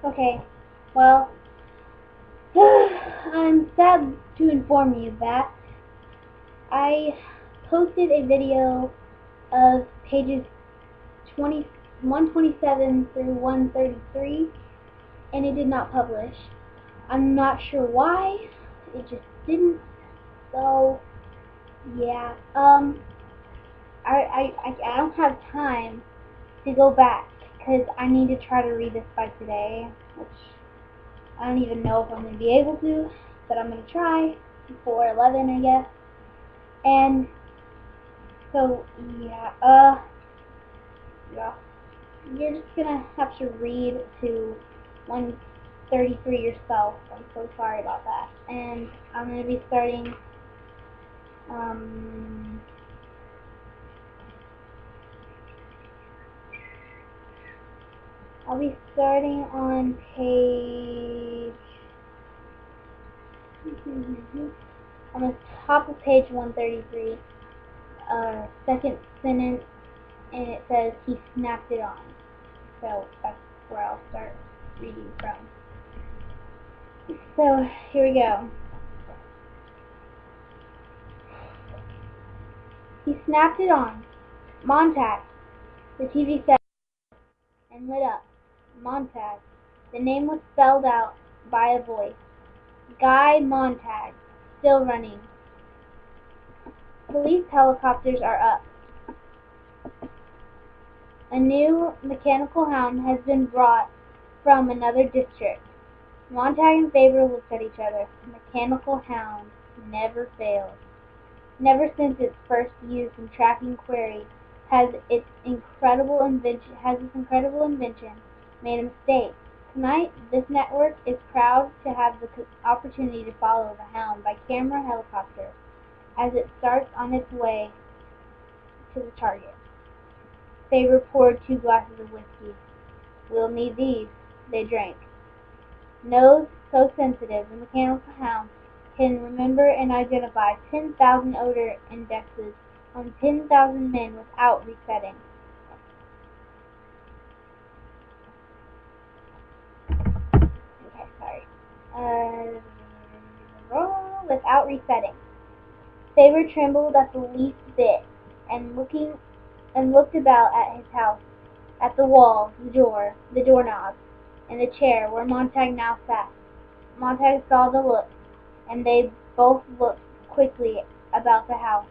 Okay, well, I'm sad to inform you that I posted a video of pages 20, 127 through 133, and it did not publish. I'm not sure why. It just didn't. So, yeah. I don't have time to go back because I need to try to read this by today, which I don't even know if I'm going to be able to, but I'm going to try before 11, I guess. And so, yeah, you're just going to have to read to 133 yourself. I'm so sorry about that. And I'm going to be starting, um, I'll be starting on page, on the top of page 133, second sentence, and it says he snapped it on. So that's where I'll start reading from. So here we go. He snapped it on. Montag, the TV said, and lit up. Montag. The name was spelled out by a voice. Guy Montag. Still running. Police helicopters are up. A new mechanical hound has been brought from another district. Montag and Faber looked at each other. Mechanical hound never fails. Never since its first use in tracking queries has this incredible invention made a mistake. Tonight, this network is proud to have the opportunity to follow the hound by camera helicopter as it starts on its way to the target. Faber poured 2 glasses of whiskey. We'll need these. They drank. Nose so sensitive, the mechanical hound can remember and identify 10,000 odor indexes on 10,000 men without resetting. Okay, sorry. Without resetting. Faber trembled at the least bit and looked about at his house, at the wall, the doorknob, and the chair where Montag now sat. Montag saw the look, and they both looked quickly about the house,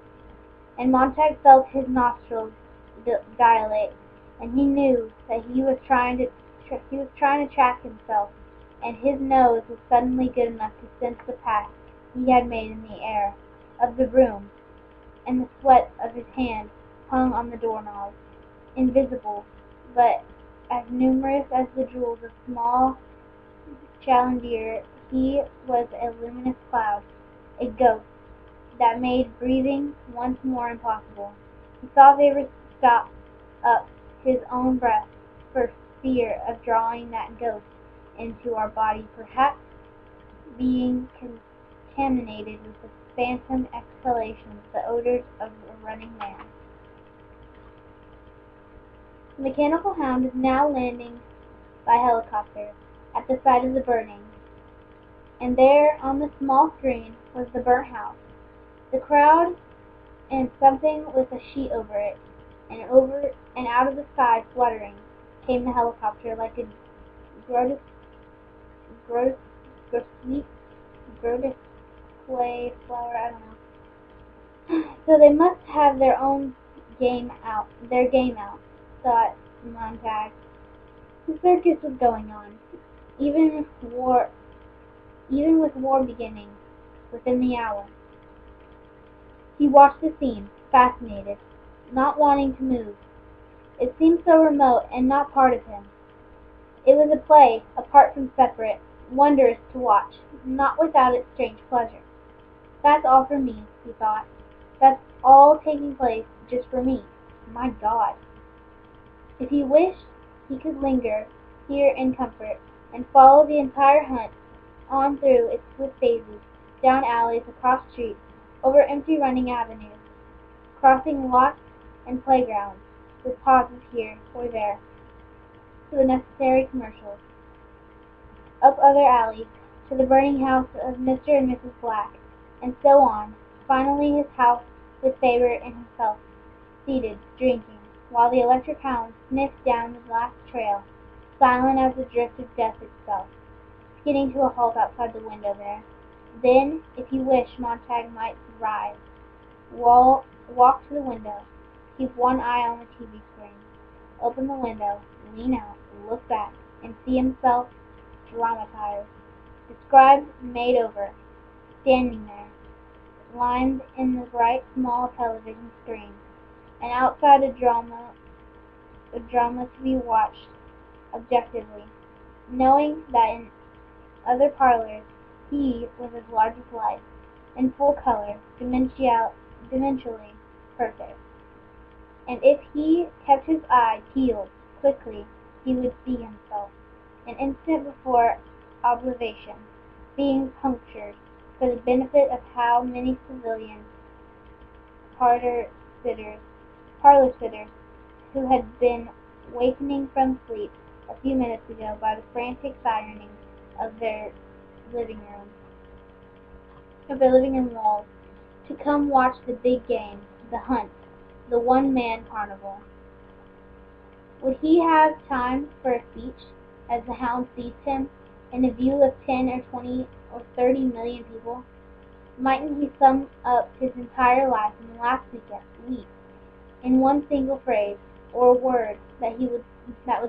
and Montag felt his nostrils dilate, and he knew that he was trying to track himself, and his nose was suddenly good enough to sense the path he had made in the air of the room, and the sweat of his hand hung on the doorknob, invisible, but as numerous as the jewels of small chandelier. He was a luminous cloud, a ghost, that made breathing once more impossible. He saw Faber stop up his own breath for fear of drawing that ghost into our body, perhaps being contaminated with the phantom exhalations, the odors of a running man. The mechanical hound is now landing by helicopter at the site of the burning, and there on the small screen was the burnt house, the crowd, and something with a sheet over it, and out of the sky, fluttering, came the helicopter like a grotesque, grotesque, grotesque flower. I don't know. So they must have their game out, thought Montag. The circus was going on, even with war beginning within the hour. He watched the scene, fascinated, not wanting to move. It seemed so remote and not part of him. It was a play, apart from separate, wondrous to watch, not without its strange pleasure. That's all for me, he thought. That's all taking place just for me. My God! If he wished, he could linger here in comfort, and follow the entire hunt on through its swift phases, down alleys, across streets, over empty running avenues, crossing lots and playgrounds, with pauses here or there for the necessary commercials. up other alleys, to the burning house of Mr. and Mrs. Black, and so on, finally his house with Faber and himself seated, drinking, while the electric hound sniffed down the last trail, silent as the drift of death itself, skidding to a halt outside the window there. Then, if you wish, Montague might rise, walk to the window, keep one eye on the TV screen, open the window, lean out, look back, and see himself dramatized, described, made over, standing there, lined in the bright small television screen, and outside a drama to be watched objectively, knowing that in other parlors he was as large as life, in full color, dementially perfect. And if he kept his eye peeled quickly he would see himself, an instant before observation, being punctured, for the benefit of how many civilian parlor-sitters who had been wakening from sleep a few minutes ago by the frantic sirening of their living room walls, to come watch the big game, the hunt, the one-man carnival. Would he have time for a speech, as the hound seized him, in a view of 10 or 20 or 30 million people? Mightn't he sum up his entire life in the last week in one single phrase or word that would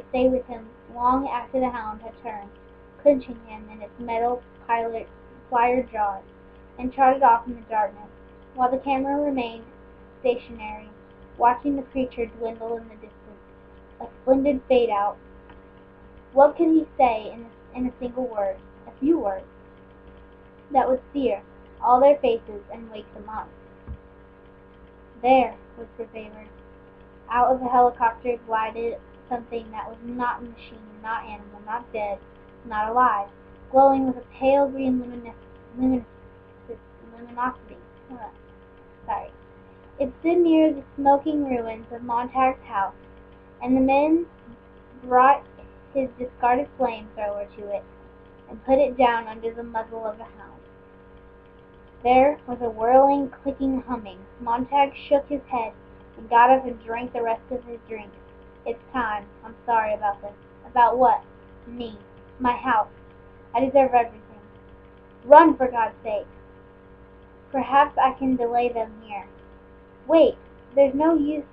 stay with him long after the hound had turned, clinching him in its metal plier jaws, and trotted off in the darkness, while the camera remained stationary, watching the creature dwindle in the distance, a splendid fade-out? What could he say in a single word, a few words, that would sear all their faces and wake them up? "There," whispered Faber. Out of the helicopter glided something that was not machine, not animal, not dead, not alive, glowing with a pale green luminosity. It stood near the smoking ruins of Montague's house, and the men brought his discarded flame-thrower to it, and put it down under the muzzle of the hound. There was a whirling, clicking humming. Montague shook his head, and got up and drank the rest of his drink. "It's time. I'm sorry about this." "About what?" "Me. My house. I deserve everything." "Run, for God's sake!" "Perhaps I can delay them here." "Wait. There's no use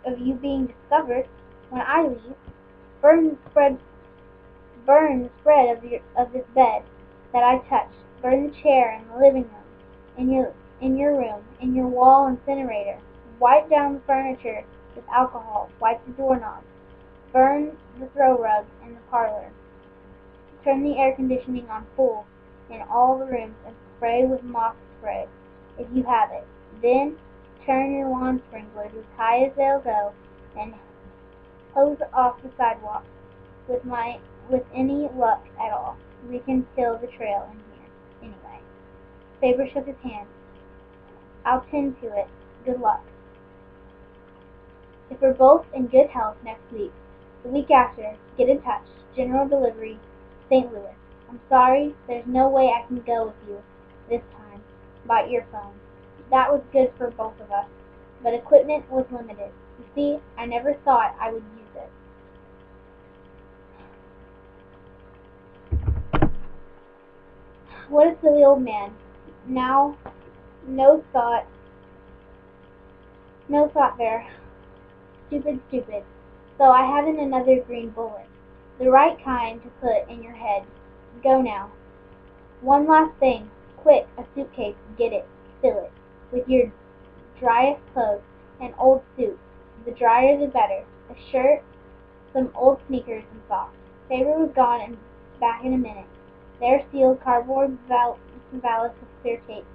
of you being discovered when I leave. Burn the spread of this bed that I touched. Burn the chair in the living room, in your room, in your wall incinerator. Wipe down the furniture with alcohol. Wipe the doorknobs. Burn the throw rug in the parlor. Turn the air conditioning on full in all the rooms, and spray with moth spray, if you have it. Then turn your lawn sprinklers as high as they'll go, and hose off the sidewalk. With any luck at all, we can kill the trail in here, anyway." Faber shook his hand. "I'll tend to it. Good luck. If we're both in good health next week, the week after, get in touch. General delivery, St. Louis. I'm sorry there's no way I can go with you this time, by earphone. That was good for both of us, but equipment was limited. You see, I never thought I would use it." What a silly old man. Now, no thought there. Stupid. So I haven't another green bullet. The right kind to put in your head. Go now. One last thing. Quick, a suitcase. Get it. Fill it. With your driest clothes. An old suit. The drier the better. A shirt. Some old sneakers and socks. Faber was gone and back in a minute. There sealed cardboard valise with clear tape,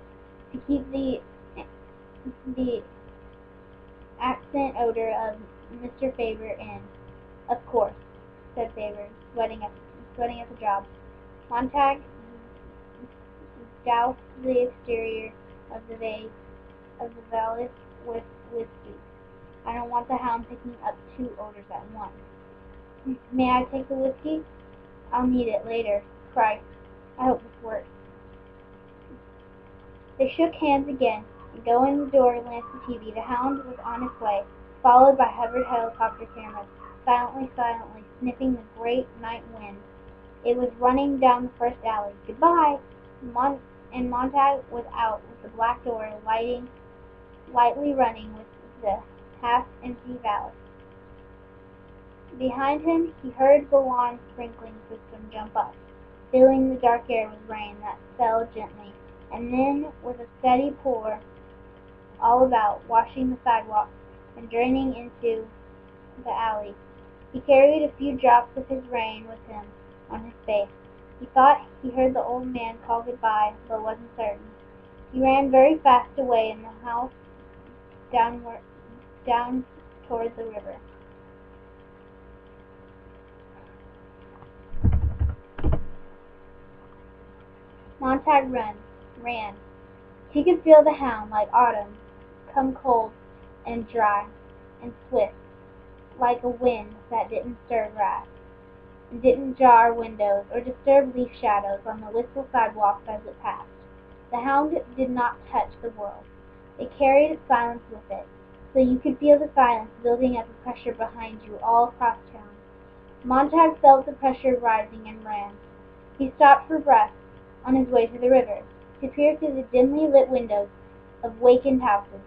to keep the accent odor of Mr. Faber in. "Of course," said Faber, sweating at the job. Montague doused the exterior of the valise with whiskey. "I don't want the hound picking up 2 odors at once." "May I take the whiskey?" "I'll need it later." Christ, I hope this works." They shook hands again, and going to the door glanced at the TV. The Hound was on its way, followed by hovered helicopter cameras, silently, sniffing the great night wind. It was running down the first alley. "Goodbye!" And Montag was out with the black door lightly running with the half-empty valet. Behind him he heard the lawn sprinkling system jump up, filling the dark air with rain that fell gently, and then with a steady pour all about, washing the sidewalk and draining into the alley. He carried a few drops of his rain with him on his face. He thought he heard the old man call goodbye, but wasn't certain. He ran very fast away in the house down toward the river. Montag ran. He could feel the Hound, like autumn, come cold and dry and swift, like a wind that didn't stir grass, and didn't jar windows or disturb leaf shadows on the wistful sidewalks as it passed. The Hound did not touch the world. It carried its silence with it, so you could feel the silence building up a pressure behind you all across town. Montag felt the pressure rising and ran. He stopped for breath on his way to the river, to peer through the dimly lit windows of wakened houses,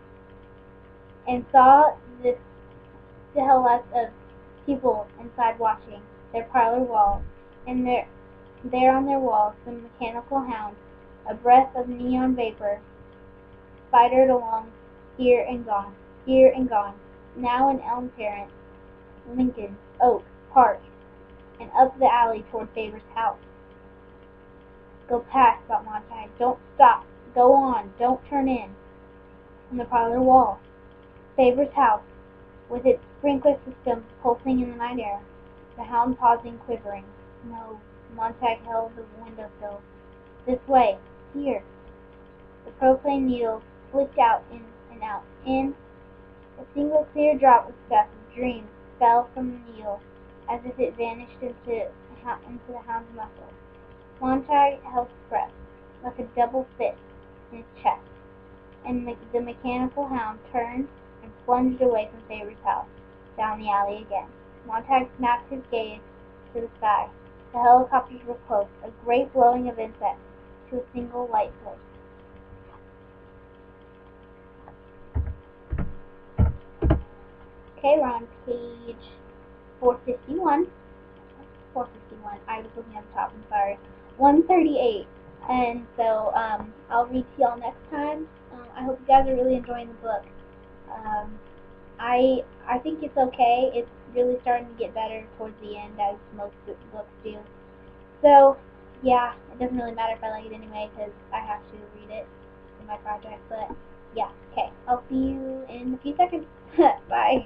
and saw the silhouettes of people inside watching their parlor walls, and there on their walls the mechanical Hound, a breath of neon vapor, spidered along here and gone, now in Elm Terrace, Lincoln, Oak, Park, and up the alley toward Faber's house. "Go past," thought Montag. "Don't stop. Go on. Don't turn in." On the parlor wall, Faber's house, with its sprinkler system pulsing in the night air. The Hound pausing, quivering. No. Montag held the window sill. "This way. Here." The propane needle flicked out and out. In. A single clear drop of stuff, of dreams, fell from the needle, as if it vanished into the Hound's muscles. Montag held his breath, like a double fist in his chest, and the mechanical Hound turned and plunged away from Faber's house, down the alley again. Montag snapped his gaze to the sky. The helicopters were close, a great blowing of insects to a single light source. Okay, we're on page 451. 451. I was looking at the top, I'm sorry. 138. And so I'll read to y'all next time. I hope you guys are really enjoying the book. I think it's okay. It's really starting to get better towards the end, as most books do. So, yeah, it doesn't really matter if I like it anyway, because I have to read it in my project. But, yeah, okay. I'll see you in a few seconds. Bye.